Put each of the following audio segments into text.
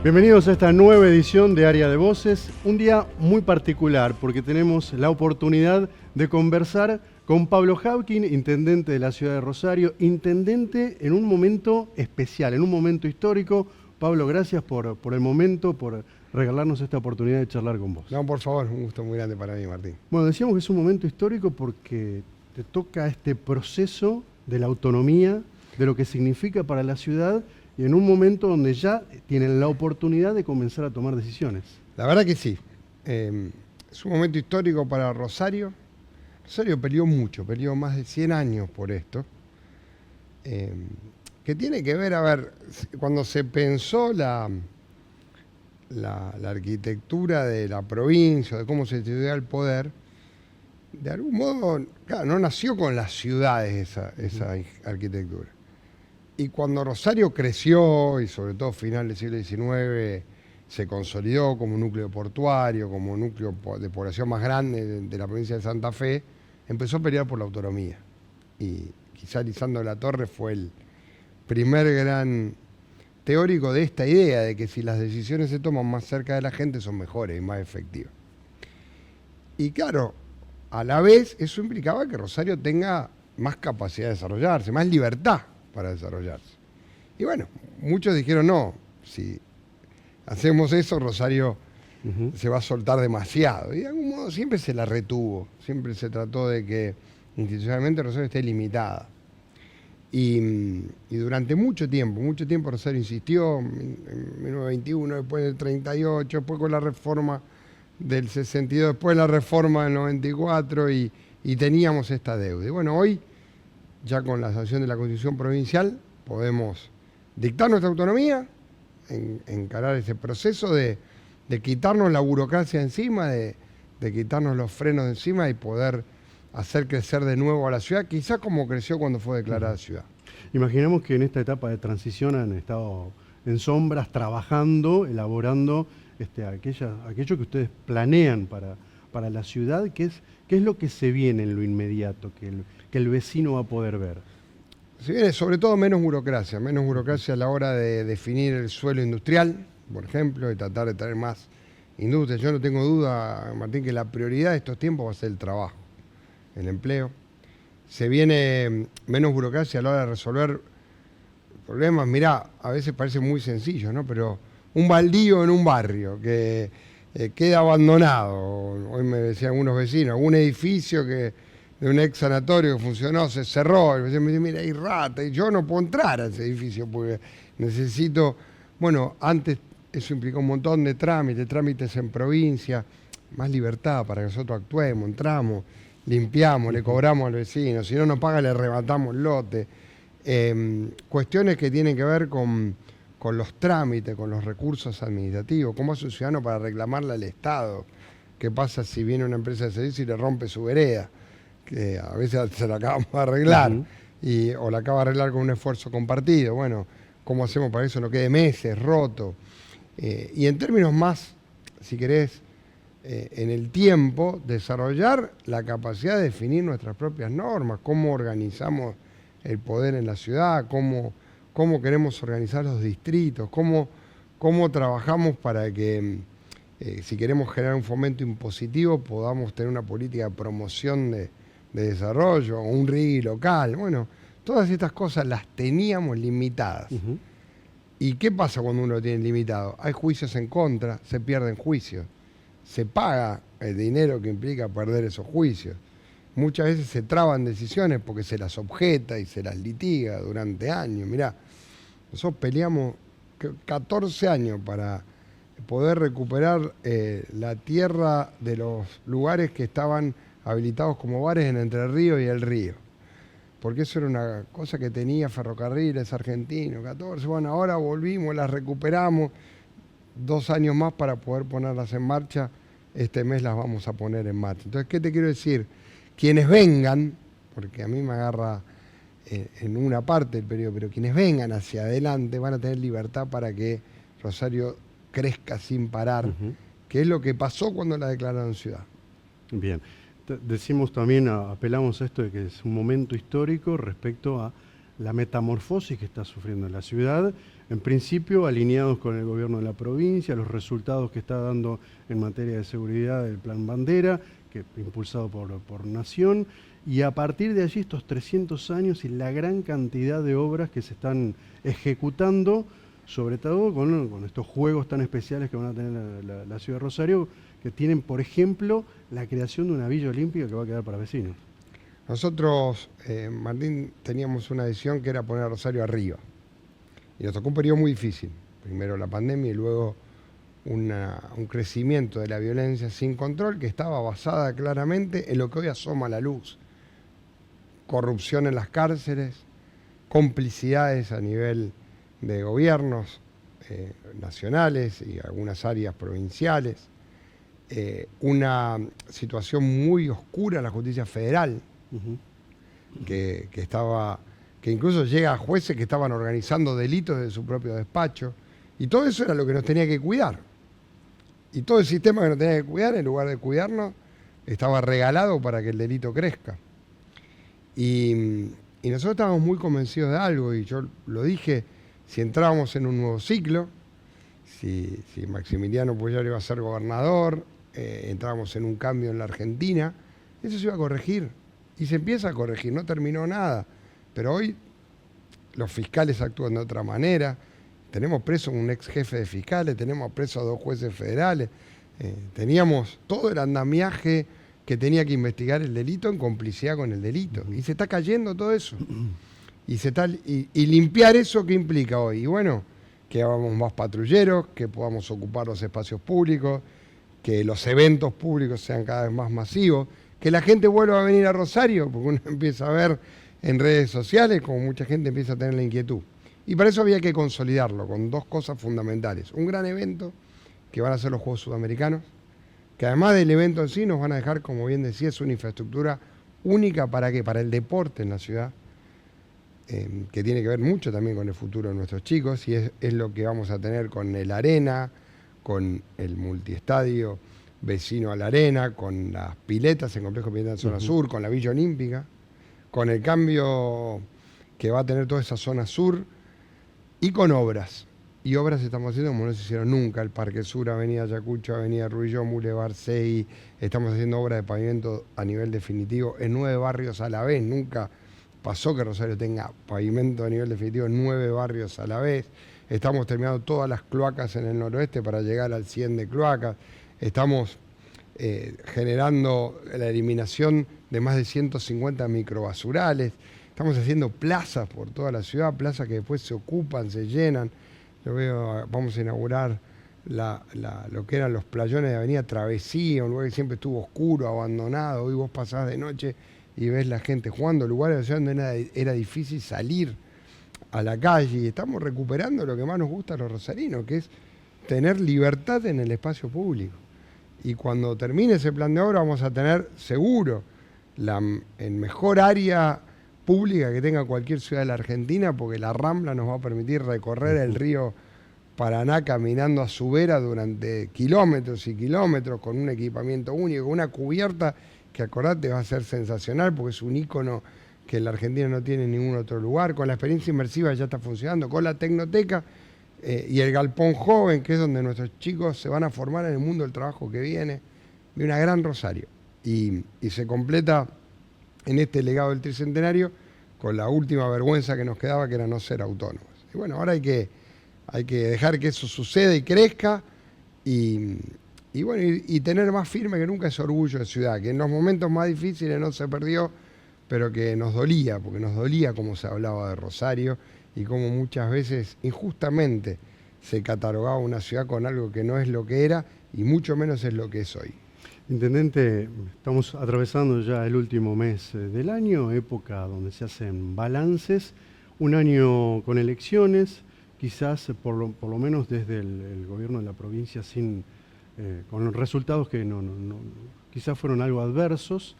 Bienvenidos a esta nueva edición de Área de Voces, un día muy particular porque tenemos la oportunidad de conversar con Pablo Hawking, intendente de la ciudad de Rosario, intendente en un momento especial, en un momento histórico. Pablo, gracias por el momento, por regalarnos esta oportunidad de charlar con vos. No, por favor, un gusto muy grande para mí, Martín. Bueno, decíamos que es un momento histórico porque te toca este proceso de la autonomía, de lo que significa para la ciudad, y en un momento donde ya tienen la oportunidad de comenzar a tomar decisiones. La verdad que sí. Es un momento histórico para Rosario. Rosario peleó mucho, peleó más de 100 años por esto. Que tiene que ver, cuando se pensó la arquitectura de la provincia, de cómo se estudiaba el poder, de algún modo, claro, no nació con las ciudades esa arquitectura. Y cuando Rosario creció, y sobre todo final del siglo XIX, se consolidó como núcleo portuario, como núcleo de población más grande de la provincia de Santa Fe, empezó a pelear por la autonomía. Y quizá Lisandro de la Torre fue el primer gran teórico de esta idea, de que si las decisiones se toman más cerca de la gente son mejores y más efectivas. Y claro, a la vez eso implicaba que Rosario tenga más capacidad de desarrollarse, más libertad para desarrollarse. Y bueno, muchos dijeron, no, si hacemos eso, Rosario se va a soltar demasiado. Y de algún modo siempre se la retuvo, siempre se trató de que institucionalmente Rosario esté limitada. Y durante mucho tiempo Rosario insistió, en 1921, después del 38, después con la reforma del 62, después la reforma del 94, y teníamos esta deuda. Y bueno, hoy, ya con la sanción de la Constitución Provincial, podemos dictar nuestra autonomía, encarar ese proceso de quitarnos la burocracia encima, de quitarnos los frenos de encima y poder hacer crecer de nuevo a la ciudad, quizás como creció cuando fue declarada ciudad. Imaginamos que en esta etapa de transición han estado en sombras, trabajando, elaborando aquello que ustedes planean para la ciudad. ¿Qué es lo que se viene en lo inmediato, que el vecino va a poder ver? Se viene sobre todo menos burocracia a la hora de definir el suelo industrial, por ejemplo, y tratar de traer más industria. Yo no tengo duda, Martín, que la prioridad de estos tiempos va a ser el trabajo, el empleo. Se viene menos burocracia a la hora de resolver problemas. Mirá, a veces parece muy sencillo, ¿no? Pero un baldío en un barrio que queda abandonado. Hoy me decían algunos vecinos, un edificio de un ex sanatorio que funcionó, se cerró. El vecino me dice, mira, hay rata, y yo no puedo entrar a ese edificio porque necesito... Bueno, antes eso implicó un montón de trámites en provincia, más libertad para que nosotros actuemos, entramos, limpiamos, le cobramos al vecino, si no nos paga le arrebatamos el lote. Cuestiones que tienen que ver con los trámites, con los recursos administrativos, cómo hace un ciudadano para reclamarle al Estado, qué pasa si viene una empresa de servicio y le rompe su vereda, que a veces se la acabamos de arreglar, o la acaba de arreglar con un esfuerzo compartido. Bueno, cómo hacemos para que eso no quede meses, roto. Y en términos más, si querés, en el tiempo, desarrollar la capacidad de definir nuestras propias normas, cómo organizamos el poder en la ciudad, cómo queremos organizar los distritos, cómo trabajamos para que, si queremos generar un fomento impositivo, podamos tener una política de promoción de desarrollo, o un RIGI local. Bueno, todas estas cosas las teníamos limitadas. ¿Y qué pasa cuando uno lo tiene limitado? Hay juicios en contra, se pierden juicios. Se paga el dinero que implica perder esos juicios. Muchas veces se traban decisiones porque se las objeta y se las litiga durante años. Mirá, nosotros peleamos 14 años para poder recuperar la tierra de los lugares que estaban habilitados como bares en Entre Ríos y El Río. Porque eso era una cosa que tenía Ferrocarriles Argentinos, 14. Bueno, ahora volvimos, las recuperamos. 2 años más para poder ponerlas en marcha. Este mes las vamos a poner en marcha. Entonces, ¿qué te quiero decir? Quienes vengan, porque a mí me agarra en una parte del periodo, pero quienes vengan hacia adelante van a tener libertad para que Rosario crezca sin parar, que es lo que pasó cuando la declararon ciudad. Bien. Decimos también, apelamos a esto de que es un momento histórico respecto a la metamorfosis que está sufriendo la ciudad, en principio alineados con el gobierno de la provincia, los resultados que está dando en materia de seguridad el Plan Bandera, que impulsado por Nación, y a partir de allí estos 300 años y la gran cantidad de obras que se están ejecutando, sobre todo con estos juegos tan especiales que van a tener la ciudad de Rosario, que tienen, por ejemplo, la creación de una villa olímpica que va a quedar para vecinos. Nosotros, Martín, teníamos una decisión que era poner a Rosario arriba. Y nos tocó un periodo muy difícil. Primero la pandemia y luego un crecimiento de la violencia sin control que estaba basada claramente en lo que hoy asoma a la luz. Corrupción en las cárceles, complicidades a nivel de gobiernos nacionales y algunas áreas provinciales, una situación muy oscura en la justicia federal, que incluso llega a jueces que estaban organizando delitos de su propio despacho, y todo eso era lo que nos tenía que cuidar. Y todo el sistema que nos tenía que cuidar, en lugar de cuidarnos, estaba regalado para que el delito crezca. Y nosotros estábamos muy convencidos de algo, y yo lo dije, si entrábamos en un nuevo ciclo, si Maximiliano Pugliari iba a ser gobernador, entrábamos en un cambio en la Argentina, eso se iba a corregir. Y se empieza a corregir, no terminó nada. Pero hoy los fiscales actúan de otra manera. Tenemos preso un ex jefe de fiscales, tenemos preso a 2 jueces federales. Teníamos todo el andamiaje que tenía que investigar el delito en complicidad con el delito. Y se está cayendo todo eso. Y limpiar eso, ¿qué implica hoy? Y bueno, que hagamos más patrulleros, que podamos ocupar los espacios públicos, que los eventos públicos sean cada vez más masivos, que la gente vuelva a venir a Rosario, porque uno empieza a ver en redes sociales como mucha gente empieza a tener la inquietud. Y para eso había que consolidarlo con 2 cosas fundamentales. Un gran evento, que van a ser los Juegos Sudamericanos, que además del evento en sí nos van a dejar, como bien decía, una infraestructura única ¿para qué? Para el deporte en la ciudad, que tiene que ver mucho también con el futuro de nuestros chicos, y es lo que vamos a tener con el Arena, con el multiestadio vecino a la Arena, con las piletas, el complejo de piletas en zona sur, con la Villa Olímpica, con el cambio que va a tener toda esa zona sur, y con obras. Y obras estamos haciendo como no se hicieron nunca: el Parque Sur, Avenida Ayacucho, Avenida Ruillón, Boulevard Sey. Estamos haciendo obras de pavimento a nivel definitivo en 9 barrios a la vez. Nunca pasó que Rosario tenga pavimento a nivel definitivo en 9 barrios a la vez. Estamos terminando todas las cloacas en el noroeste para llegar al 100 de cloacas. Estamos generando la eliminación de más de 150 microbasurales. Estamos haciendo plazas por toda la ciudad, plazas que después se ocupan, se llenan. Yo veo, vamos a inaugurar lo que eran los playones de Avenida Travesía, un lugar que siempre estuvo oscuro, abandonado. Hoy vos pasás de noche y ves la gente jugando, lugares de la ciudad donde era difícil salir a la calle. Y estamos recuperando lo que más nos gusta a los rosarinos, que es tener libertad en el espacio público. Y cuando termine ese plan de obra vamos a tener seguro el mejor área pública que tenga cualquier ciudad de la Argentina, porque la Rambla nos va a permitir recorrer el río Paraná caminando a su vera durante kilómetros y kilómetros, con un equipamiento único, una cubierta que, acordate, va a ser sensacional porque es un ícono que en la Argentina no tiene en ningún otro lugar. Con la experiencia inmersiva ya está funcionando, con la Tecnoteca y el Galpón Joven, que es donde nuestros chicos se van a formar en el mundo del trabajo que viene, de una gran Rosario. Y se completa en este legado del tricentenario con la última vergüenza que nos quedaba, que era no ser autónomos. Y bueno, ahora hay que dejar que eso suceda y crezca, y tener más firme que nunca ese orgullo de ciudad, que en los momentos más difíciles no se perdió, pero que nos dolía, porque nos dolía cómo se hablaba de Rosario y cómo muchas veces injustamente se catalogaba una ciudad con algo que no es lo que era y mucho menos es lo que es hoy. Intendente, estamos atravesando ya el último mes del año, época donde se hacen balances, un año con elecciones, quizás por lo menos desde el gobierno de la provincia con resultados que quizás fueron algo adversos.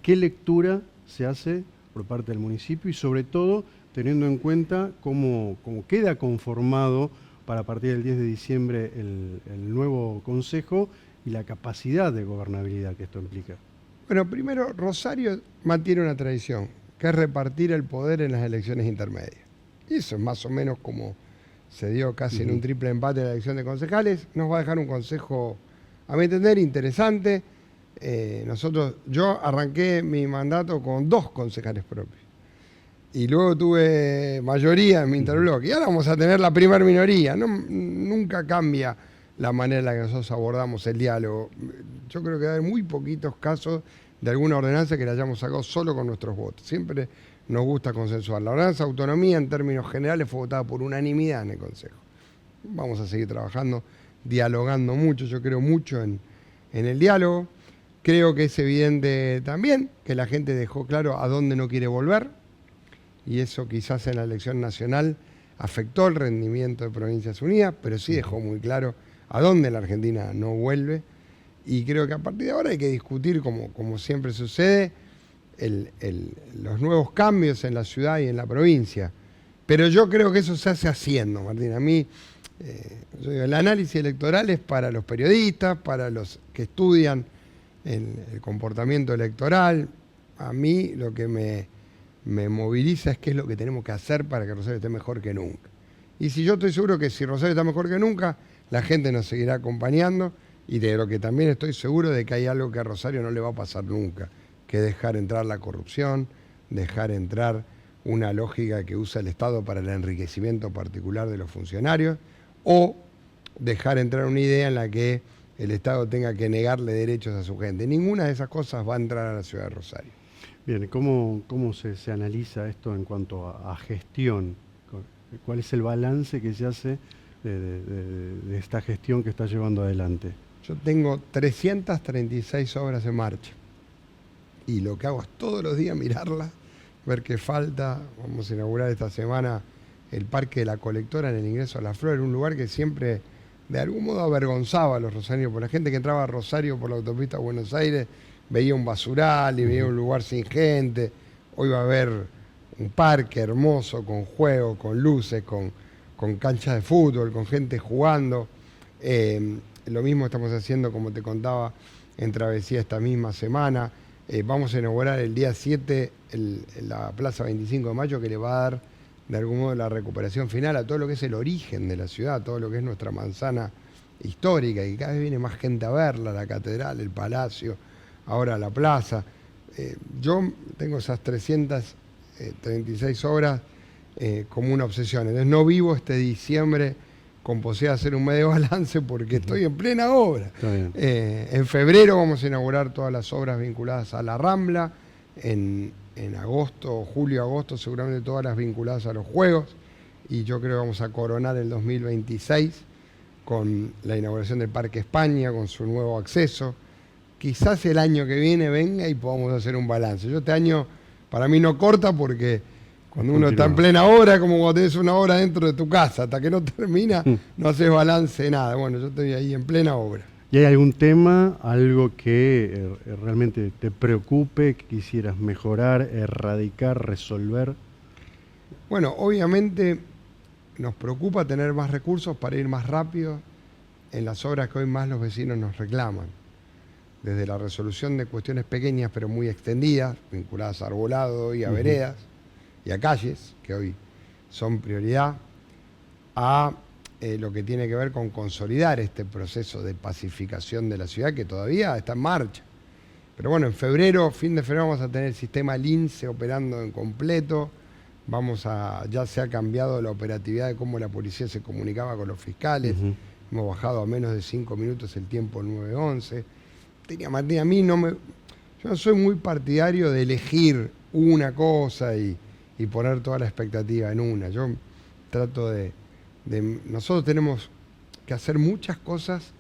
¿Qué lectura se hace por parte del municipio y sobre todo teniendo en cuenta cómo queda conformado para a partir del 10 de diciembre el nuevo consejo y la capacidad de gobernabilidad que esto implica? Bueno, primero, Rosario mantiene una tradición. que es repartir el poder en las elecciones intermedias. Y eso es más o menos como se dio casi en un triple empate en la elección de concejales. Nos va a dejar un consejo, a mi entender, interesante. Yo arranqué mi mandato con 2 concejales propios. Y luego tuve mayoría en mi interbloque. Y ahora vamos a tener la primer minoría. Nunca cambia la manera en la que nosotros abordamos el diálogo. Yo creo que hay muy poquitos casos de alguna ordenanza que la hayamos sacado solo con nuestros votos. Siempre nos gusta consensuar. La ordenanza de autonomía, en términos generales, fue votada por unanimidad en el Consejo. Vamos a seguir trabajando, dialogando mucho. Yo creo mucho en el diálogo. Creo que es evidente también que la gente dejó claro a dónde no quiere volver. Y eso quizás en la elección nacional afectó el rendimiento de Provincias Unidas, pero sí dejó muy claro a dónde la Argentina no vuelve. Y creo que a partir de ahora hay que discutir, como siempre sucede, los nuevos cambios en la ciudad y en la provincia. Pero yo creo que eso se hace haciendo, Martín. A mí, el análisis electoral es para los periodistas, para los que estudian el comportamiento electoral. A mí lo que me moviliza es qué es lo que tenemos que hacer para que Rosario esté mejor que nunca. Y si yo estoy seguro que si Rosario está mejor que nunca, la gente nos seguirá acompañando, y de lo que también estoy seguro de que hay algo que a Rosario no le va a pasar nunca, que dejar entrar la corrupción, dejar entrar una lógica que usa el Estado para el enriquecimiento particular de los funcionarios, o dejar entrar una idea en la que el Estado tenga que negarle derechos a su gente. Ninguna de esas cosas va a entrar a la ciudad de Rosario. Bien, ¿cómo se analiza esto en cuanto a gestión? ¿Cuál es el balance que se hace de esta gestión que está llevando adelante? Yo tengo 336 obras en marcha y lo que hago es todos los días mirarlas, ver qué falta. Vamos a inaugurar esta semana el Parque de la Colectora en el ingreso a La Flor, un lugar que siempre de algún modo avergonzaba a los rosarios, por la gente que entraba a Rosario por la autopista a Buenos Aires veía un basural y veía un lugar sin gente. Hoy va a haber un parque hermoso con juegos, con luces, con canchas de fútbol, con gente jugando. Lo mismo estamos haciendo, como te contaba, en Travesía esta misma semana. Vamos a inaugurar el día 7 la Plaza 25 de Mayo, que le va a dar de algún modo la recuperación final a todo lo que es el origen de la ciudad, todo lo que es nuestra manzana histórica, y cada vez viene más gente a verla, la catedral, el palacio, ahora la plaza. Yo tengo esas 336 obras como una obsesión. Entonces no vivo este diciembre con posibilidad de hacer un medio balance porque estoy en plena obra. En febrero vamos a inaugurar todas las obras vinculadas a la Rambla. En agosto, julio, agosto, seguramente todas las vinculadas a los Juegos. Y yo creo que vamos a coronar el 2026 con la inauguración del Parque España, con su nuevo acceso. Quizás el año que viene venga y podamos hacer un balance. Yo este año para mí no corta porque cuando uno está en plena obra, como cuando tenés una obra dentro de tu casa, hasta que no termina, no haces balance de nada. Bueno, yo estoy ahí en plena obra. ¿Y hay algún tema, algo que realmente te preocupe, que quisieras mejorar, erradicar, resolver? Bueno, obviamente nos preocupa tener más recursos para ir más rápido en las obras que hoy más los vecinos nos reclaman. Desde la resolución de cuestiones pequeñas pero muy extendidas, vinculadas a arbolado y a veredas y a calles, que hoy son prioridad, a lo que tiene que ver con consolidar este proceso de pacificación de la ciudad que todavía está en marcha. Pero bueno, en febrero, fin de febrero, vamos a tener el sistema LINCE operando en completo. Ya se ha cambiado la operatividad de cómo la policía se comunicaba con los fiscales. Hemos bajado a menos de 5 minutos el tiempo 911. Martín, yo no soy muy partidario de elegir una cosa y poner toda la expectativa en una. Yo trato nosotros tenemos que hacer muchas cosas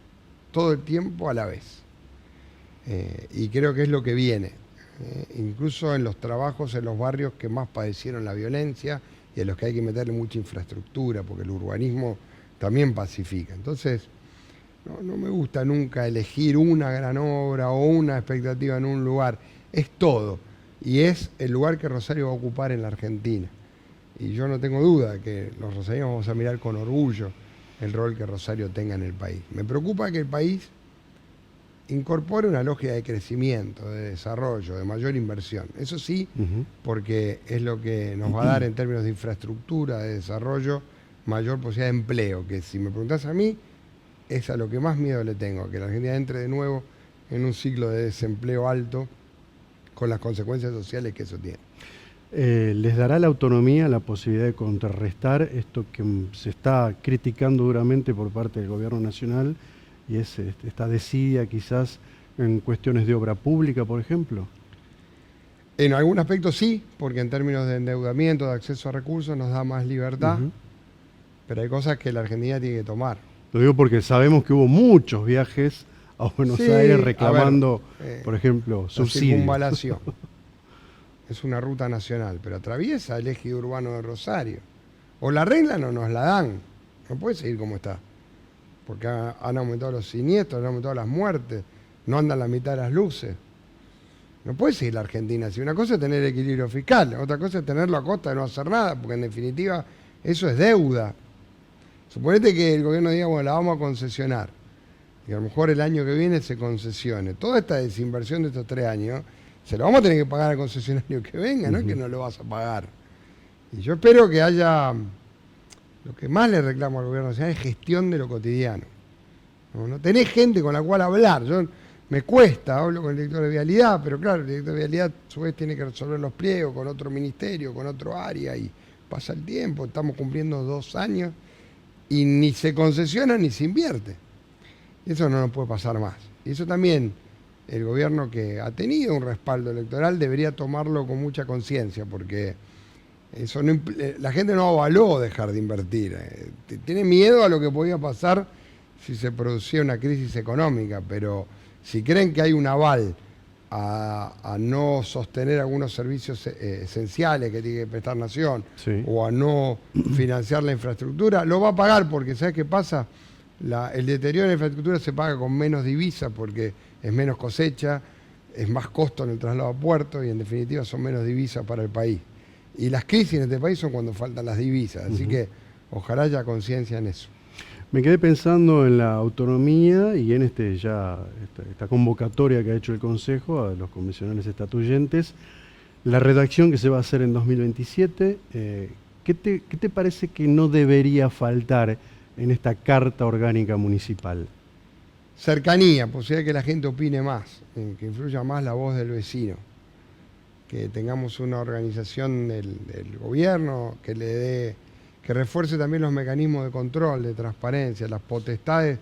todo el tiempo a la vez. Y creo que es lo que viene. Incluso en los trabajos, en los barrios que más padecieron la violencia y en los que hay que meterle mucha infraestructura, porque el urbanismo también pacifica. Entonces, no me gusta nunca elegir una gran obra o una expectativa en un lugar. Es todo. Y es el lugar que Rosario va a ocupar en la Argentina. Y yo no tengo duda que los rosarinos vamos a mirar con orgullo el rol que Rosario tenga en el país. Me preocupa que el país incorpore una lógica de crecimiento, de desarrollo, de mayor inversión. Eso sí, porque es lo que nos va a dar en términos de infraestructura, de desarrollo, mayor posibilidad de empleo, que si me preguntás a mí, es a lo que más miedo le tengo, que la Argentina entre de nuevo en un ciclo de desempleo alto con las consecuencias sociales que eso tiene. ¿Les dará la autonomía la posibilidad de contrarrestar esto que se está criticando duramente por parte del gobierno nacional y es esta desidia quizás en cuestiones de obra pública, por ejemplo? En algún aspecto sí, porque en términos de endeudamiento, de acceso a recursos, nos da más libertad, pero hay cosas que la Argentina tiene que tomar. Lo digo porque sabemos que hubo muchos viajes a Buenos Aires reclamando, por ejemplo, subsidios. Circunvalación. Es una ruta nacional, pero atraviesa el eje urbano de Rosario. O la arreglan o nos la dan. No puede seguir como está. Porque han aumentado los siniestros, han aumentado las muertes, no andan la mitad de las luces. No puede seguir la Argentina así. Una cosa es tener equilibrio fiscal, otra cosa es tenerlo a costa de no hacer nada, porque en definitiva eso es deuda. Suponete que el gobierno diga, bueno, la vamos a concesionar. Y a lo mejor el año que viene se concesione. Toda esta desinversión de estos 3 años, se lo vamos a tener que pagar al concesionario que venga, no es que no lo vas a pagar. Y yo espero que haya, lo que más le reclamo al gobierno nacional es gestión de lo cotidiano. No tenés gente con la cual hablar. Me cuesta, hablo con el director de vialidad, pero claro, el director de vialidad a su vez tiene que resolver los pliegos con otro ministerio, con otro área, y pasa el tiempo, estamos cumpliendo 2 años, y ni se concesiona ni se invierte. Eso no nos puede pasar más. Y eso también el gobierno que ha tenido un respaldo electoral debería tomarlo con mucha conciencia, porque eso no la gente no avaló dejar de invertir. Tiene miedo a lo que podía pasar si se producía una crisis económica, pero si creen que hay un aval a no sostener algunos servicios esenciales que tiene que prestar Nación, o a no financiar la infraestructura, lo va a pagar, porque ¿sabes qué pasa? El deterioro de la infraestructura se paga con menos divisas porque es menos cosecha, es más costo en el traslado a puerto y en definitiva son menos divisas para el país. Y las crisis en este país son cuando faltan las divisas, así que ojalá haya conciencia en eso. Me quedé pensando en la autonomía y en esta convocatoria que ha hecho el Consejo a los comisionales estatuyentes, la redacción que se va a hacer en 2027. ¿Qué te parece que no debería faltar en esta Carta Orgánica Municipal? Cercanía, posibilidad de que la gente opine más, que influya más la voz del vecino, que tengamos una organización del gobierno que refuerce también los mecanismos de control, de transparencia, las potestades.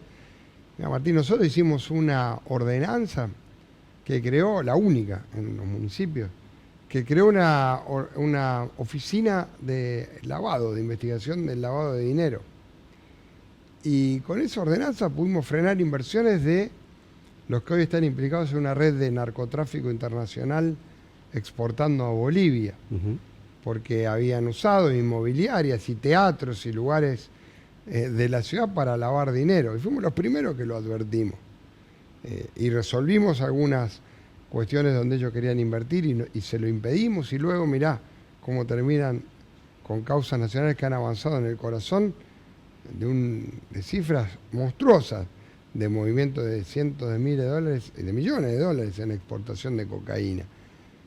Mira, Martín, nosotros hicimos una ordenanza que creó, la única en los municipios, que creó una oficina de lavado, de investigación del lavado de dinero. Y con esa ordenanza pudimos frenar inversiones de los que hoy están implicados en una red de narcotráfico internacional exportando a Bolivia, porque habían usado inmobiliarias y teatros y lugares de la ciudad para lavar dinero. Y fuimos los primeros que lo advertimos. Y resolvimos algunas cuestiones donde ellos querían invertir y se lo impedimos. Y luego mirá cómo terminan con causas nacionales que han avanzado en el corazón de cifras monstruosas, de movimiento de cientos de miles de dólares y de millones de dólares en exportación de cocaína.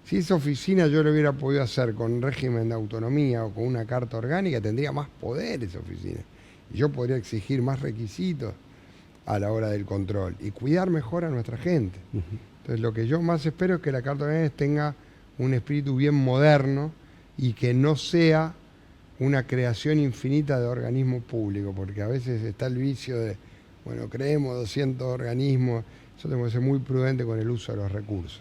Si esa oficina yo lo hubiera podido hacer con régimen de autonomía o con una carta orgánica, tendría más poder esa oficina. Y yo podría exigir más requisitos a la hora del control y cuidar mejor a nuestra gente. Entonces lo que yo más espero es que la carta orgánica tenga un espíritu bien moderno y que no sea una creación infinita de organismos públicos, porque a veces está el vicio de, bueno, creemos 200 organismos, eso tenemos que ser muy prudente con el uso de los recursos.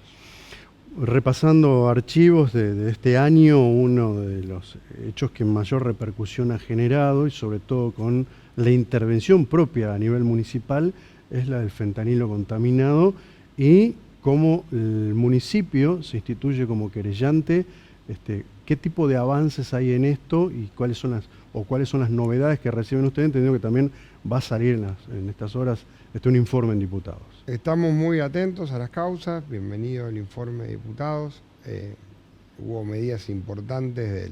Repasando archivos de este año, uno de los hechos que mayor repercusión ha generado, y sobre todo con la intervención propia a nivel municipal, es la del fentanilo contaminado y cómo el municipio se instituye como querellante. ¿Qué tipo de avances hay en esto y cuáles son las novedades que reciben ustedes? Entendiendo que también va a salir en estas horas un informe en diputados. Estamos muy atentos a las causas, bienvenido el informe de diputados. Hubo medidas importantes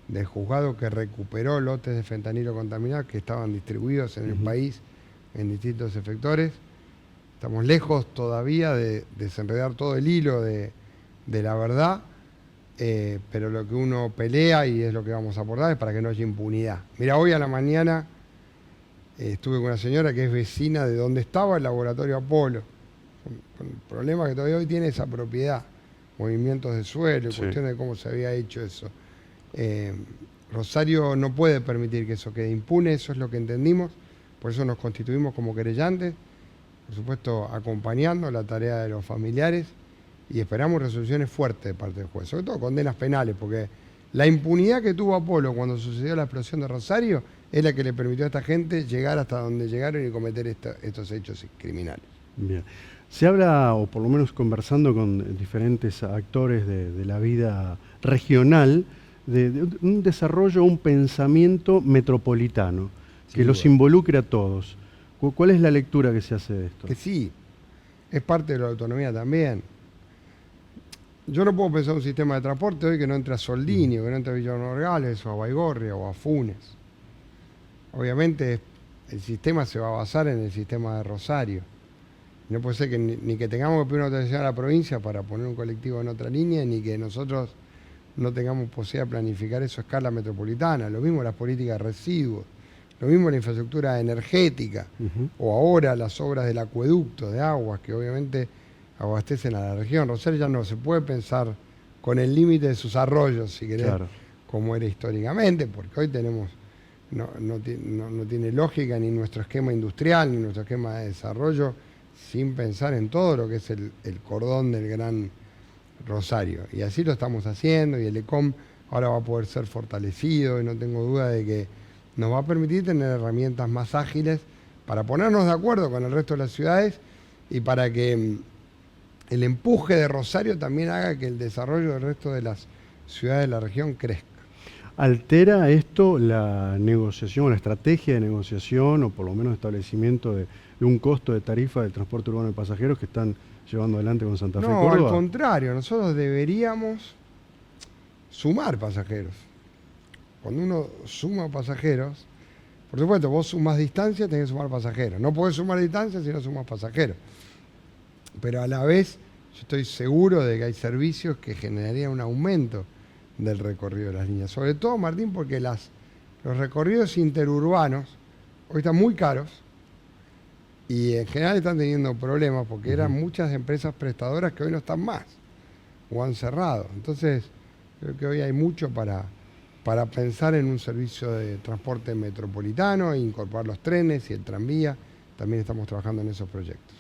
del juzgado que recuperó lotes de fentanilo contaminado que estaban distribuidos en el país en distintos efectores. Estamos lejos todavía de desenredar todo el hilo de la verdad, pero lo que uno pelea, y es lo que vamos a abordar, es para que no haya impunidad. Mira, hoy a la mañana estuve con una señora que es vecina de donde estaba el laboratorio Apolo, con el problema que todavía hoy tiene esa propiedad, movimientos de suelo, Sí. cuestiones de cómo se había hecho eso. Rosario no puede permitir que eso quede impune, eso es lo que entendimos, por eso nos constituimos como querellantes, por supuesto acompañando la tarea de los familiares, y esperamos resoluciones fuertes de parte del juez, sobre todo condenas penales, porque la impunidad que tuvo Apolo cuando sucedió la explosión de Rosario es la que le permitió a esta gente llegar hasta donde llegaron y cometer estos hechos criminales. Bien. Se habla, o por lo menos conversando con diferentes actores de la vida regional, de un desarrollo, un pensamiento metropolitano, que los involucre a todos. ¿Cuál es la lectura que se hace de esto? Que sí, es parte de la autonomía también. Yo no puedo pensar un sistema de transporte hoy que no entre a Soldini, o que no entre a Villa Nogales, o a Baigorria, o a Funes. Obviamente el sistema se va a basar en el sistema de Rosario. No puede ser que ni que tengamos que pedir una autorización a la provincia para poner un colectivo en otra línea, ni que nosotros no tengamos posibilidad de planificar eso a escala metropolitana. Lo mismo las políticas de residuos, lo mismo la infraestructura energética, o ahora las obras del acueducto de aguas, que obviamente abastecen a la región. Rosario ya no se puede pensar con el límite de sus arroyos, si querés, claro, como era históricamente, porque hoy tenemos, no tiene lógica ni nuestro esquema industrial, ni nuestro esquema de desarrollo, sin pensar en todo lo que es el cordón del Gran Rosario. Y así lo estamos haciendo, y el ECOM ahora va a poder ser fortalecido, y no tengo duda de que nos va a permitir tener herramientas más ágiles para ponernos de acuerdo con el resto de las ciudades, y para que el empuje de Rosario también haga que el desarrollo del resto de las ciudades de la región crezca. ¿Altera esto la negociación, la estrategia de negociación, o por lo menos establecimiento de un costo de tarifa del transporte urbano de pasajeros que están llevando adelante con Santa Fe y Córdoba? No, al contrario, nosotros deberíamos sumar pasajeros. Cuando uno suma pasajeros, por supuesto, vos sumás distancia, tenés que sumar pasajeros. No podés sumar distancia si no sumás pasajeros. Pero a la vez, yo estoy seguro de que hay servicios que generarían un aumento del recorrido de las líneas. Sobre todo, Martín, porque los recorridos interurbanos hoy están muy caros y en general están teniendo problemas porque eran muchas empresas prestadoras que hoy no están más o han cerrado. Entonces, creo que hoy hay mucho para pensar en un servicio de transporte metropolitano, e incorporar los trenes y el tranvía. También estamos trabajando en esos proyectos.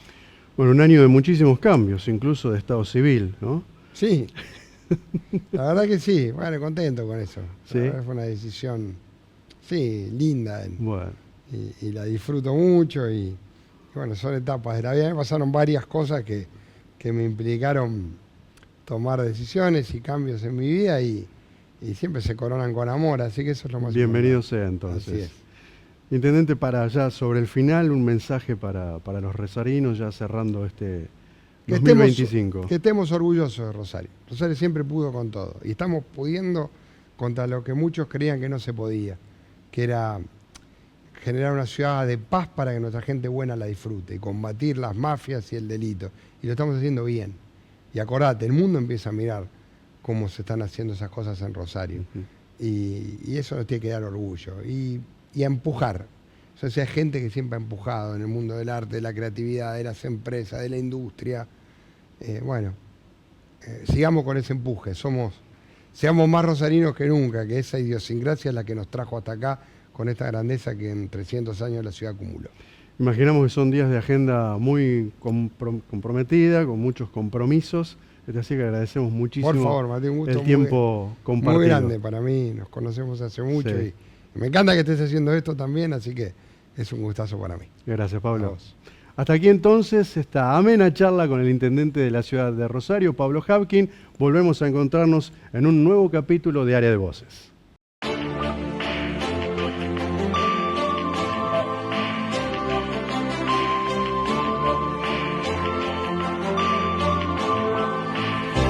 Bueno, un año de muchísimos cambios, incluso de estado civil, ¿no? Sí, la verdad que sí, bueno, contento con eso. ¿Sí? La verdad fue una decisión, sí, linda, bueno, y la disfruto mucho, y bueno, son etapas de la vida. Me pasaron varias cosas que me implicaron tomar decisiones y cambios en mi vida, y siempre se coronan con amor, así que eso es lo más bienvenido importante. sea entonces. Así es. Intendente, para ya sobre el final, un mensaje para los rosarinos, ya cerrando este 2025. Que estemos orgullosos de Rosario. Rosario siempre pudo con todo, y estamos pudiendo contra lo que muchos creían que no se podía, que era generar una ciudad de paz para que nuestra gente buena la disfrute, y combatir las mafias y el delito. Y lo estamos haciendo bien. Y acordate, el mundo empieza a mirar cómo se están haciendo esas cosas en Rosario. Y eso nos tiene que dar orgullo. Y a empujar. O sea, hay gente que siempre ha empujado en el mundo del arte, de la creatividad, de las empresas, de la industria. Sigamos con ese empuje. Seamos más rosarinos que nunca, que esa idiosincrasia es la que nos trajo hasta acá, con esta grandeza que en 300 años la ciudad acumuló. Imaginamos que son días de agenda muy comprometida, con muchos compromisos. Así que agradecemos muchísimo. Por favor, Martín, un gusto el tiempo compartido. Muy grande para mí, nos conocemos hace mucho, sí, y me encanta que estés haciendo esto también, así que es un gustazo para mí. Gracias, Pablo. Hasta aquí entonces esta amena charla con el intendente de la ciudad de Rosario, Pablo Habkin. Volvemos a encontrarnos en un nuevo capítulo de Área de Voces.